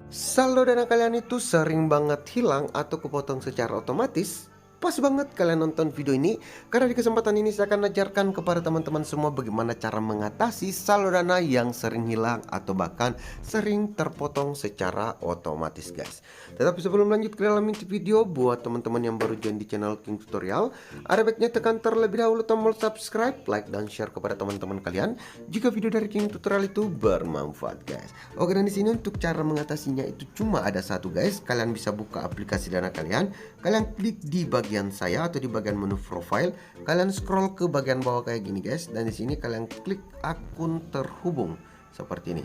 Saldo dana kalian itu sering banget hilang atau kepotong secara otomatis? Pas banget kalian nonton video ini, karena di kesempatan ini saya akan ajarkan kepada teman-teman semua bagaimana cara mengatasi saldo dana yang sering hilang atau bahkan sering terpotong secara otomatis, guys. Tetapi sebelum lanjut ke dalam inti video, buat teman-teman yang baru join di channel King Tutorial, ada baiknya tekan terlebih dahulu tombol subscribe, like, dan share kepada teman-teman kalian jika video dari King Tutorial itu bermanfaat, guys. Oke, dan di sini untuk cara mengatasinya itu cuma ada satu, guys. Kalian bisa buka aplikasi dana kalian, kalian klik di bagian saya atau di bagian menu profile, kalian scroll ke bagian bawah kayak gini, guys, dan di sini kalian klik akun terhubung seperti ini.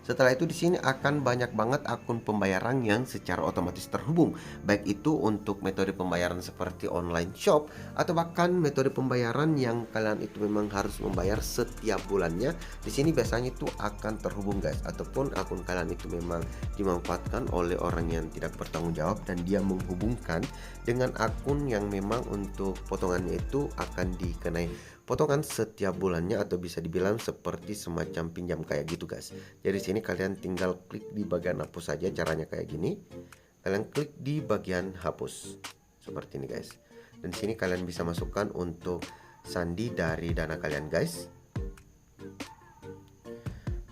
Setelah itu di sini akan banyak banget akun pembayaran yang secara otomatis terhubung, baik itu untuk metode pembayaran seperti online shop atau bahkan metode pembayaran yang kalian itu memang harus membayar setiap bulannya. Di sini biasanya itu akan terhubung, guys, ataupun akun kalian itu memang dimanfaatkan oleh orang yang tidak bertanggung jawab dan dia menghubungkan dengan akun yang memang untuk potongannya itu akan dikenai potongan setiap bulannya, atau bisa dibilang seperti semacam pinjam kayak gitu, guys. Jadi sini kalian tinggal klik di bagian hapus saja, caranya kayak gini. Kalian klik di bagian hapus seperti ini, guys. Dan di sini kalian bisa masukkan untuk sandi dari dana kalian, guys.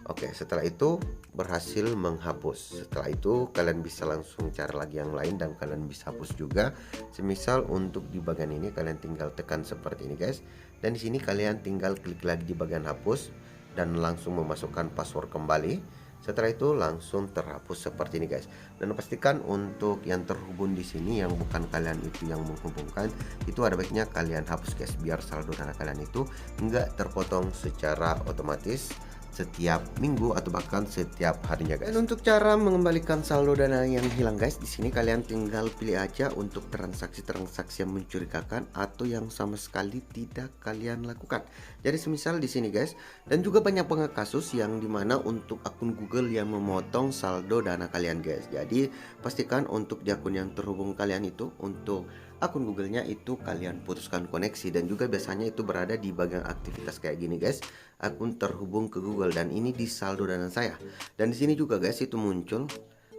Oke, setelah itu berhasil menghapus. Setelah itu kalian bisa langsung cari lagi yang lain dan kalian bisa hapus juga. Semisal untuk di bagian ini kalian tinggal tekan seperti ini, guys. Dan di sini kalian tinggal klik lagi di bagian hapus dan langsung memasukkan password kembali. Setelah itu langsung terhapus seperti ini, guys. Dan pastikan untuk yang terhubung di sini yang bukan kalian itu yang menghubungkan, itu ada baiknya kalian hapus, guys, biar saldo dana kalian itu enggak terpotong secara otomatis setiap minggu atau bahkan setiap harinya, guys. Dan untuk cara mengembalikan saldo dana yang hilang, guys, di sini kalian tinggal pilih aja untuk transaksi-transaksi yang mencurigakan atau yang sama sekali tidak kalian lakukan. Jadi semisal di sini, guys, dan juga banyak banget kasus yang dimana untuk akun Google yang memotong saldo dana kalian, guys. Jadi pastikan untuk di akun yang terhubung kalian itu, untuk akun Google-nya itu kalian putuskan koneksi, dan juga biasanya itu berada di bagian aktivitas kayak gini, guys, akun terhubung ke Google, dan ini di saldo dana saya. Dan di sini juga, guys, itu muncul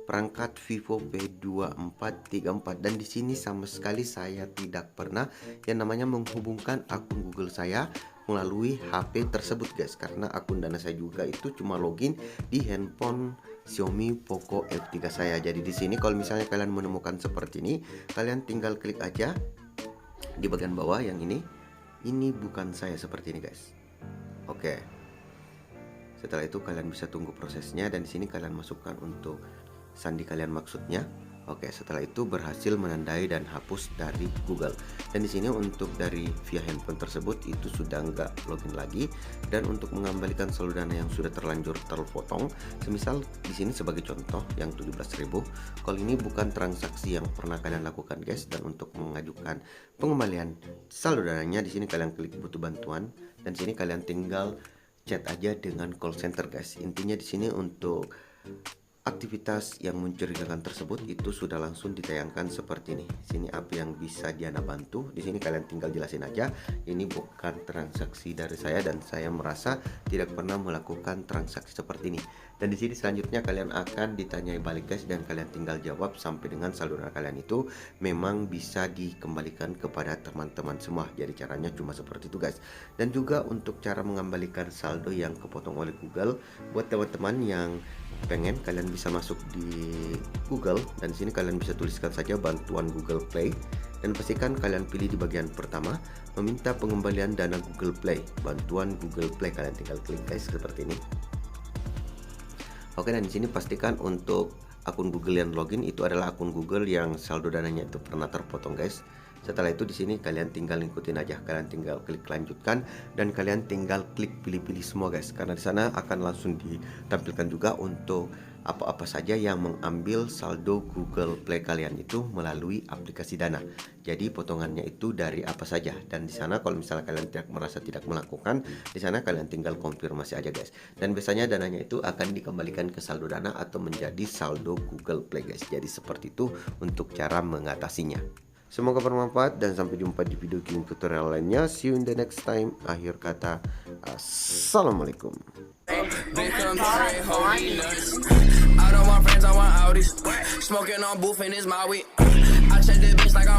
perangkat Vivo P2434, dan di sini sama sekali saya tidak pernah yang namanya menghubungkan akun Google saya melalui HP tersebut, guys, karena akun dana saya juga itu cuma login di handphone Xiaomi Poco F3 saya. Jadi di sini kalau misalnya kalian menemukan seperti ini, kalian tinggal klik aja di bagian bawah yang ini bukan saya, seperti ini, guys. Oke. Setelah itu kalian bisa tunggu prosesnya, dan di sini kalian masukkan untuk sandi kalian maksudnya. Oke, setelah itu berhasil menandai dan hapus dari Google. Dan di sini untuk dari via handphone tersebut itu sudah nggak login lagi. Dan untuk mengembalikan saldo dana yang sudah terlanjur terpotong, semisal di sini sebagai contoh yang 17.000, kalau ini bukan transaksi yang pernah kalian lakukan, guys. Dan untuk mengajukan pengembalian saldo dananya, di sini kalian klik butuh bantuan, dan sini kalian tinggal chat aja dengan call center, guys. Intinya di sini untuk aktivitas yang mencurigakan tersebut itu sudah langsung ditayangkan seperti ini. Sini apa yang bisa Diana bantu. Di sini kalian tinggal jelasin aja, ini bukan transaksi dari saya dan saya merasa tidak pernah melakukan transaksi seperti ini. Dan di sini selanjutnya kalian akan ditanyai balik, guys, dan kalian tinggal jawab sampai dengan saldo dana kalian itu memang bisa dikembalikan kepada teman-teman semua. Jadi caranya cuma seperti itu, guys. Dan juga untuk cara mengembalikan saldo yang kepotong oleh Google, buat teman-teman yang pengen, kalian bisa masuk di Google, dan di sini kalian bisa tuliskan saja bantuan Google Play, dan pastikan kalian pilih di bagian pertama meminta pengembalian dana Google Play, bantuan Google Play, kalian tinggal klik, guys, seperti ini. Oke, dan di sini pastikan untuk akun Google yang login itu adalah akun Google yang saldo dananya itu pernah terpotong, guys. Setelah itu di sini kalian tinggal ikutin aja, kalian tinggal klik lanjutkan, dan kalian tinggal klik pilih-pilih semua, guys, karena di sana akan langsung ditampilkan juga untuk apa-apa saja yang mengambil saldo Google Play kalian itu melalui aplikasi Dana. Jadi potongannya itu dari apa saja, dan di sana kalau misalnya kalian merasa tidak melakukan, di sana kalian tinggal konfirmasi aja, guys. Dan biasanya dananya itu akan dikembalikan ke saldo Dana atau menjadi saldo Google Play, guys. Jadi seperti itu untuk cara mengatasinya. Semoga bermanfaat dan sampai jumpa di video King tutorial lainnya. See you in the next time. Akhir kata, assalamualaikum. smoking on booth and it's my weed. I check the bitch like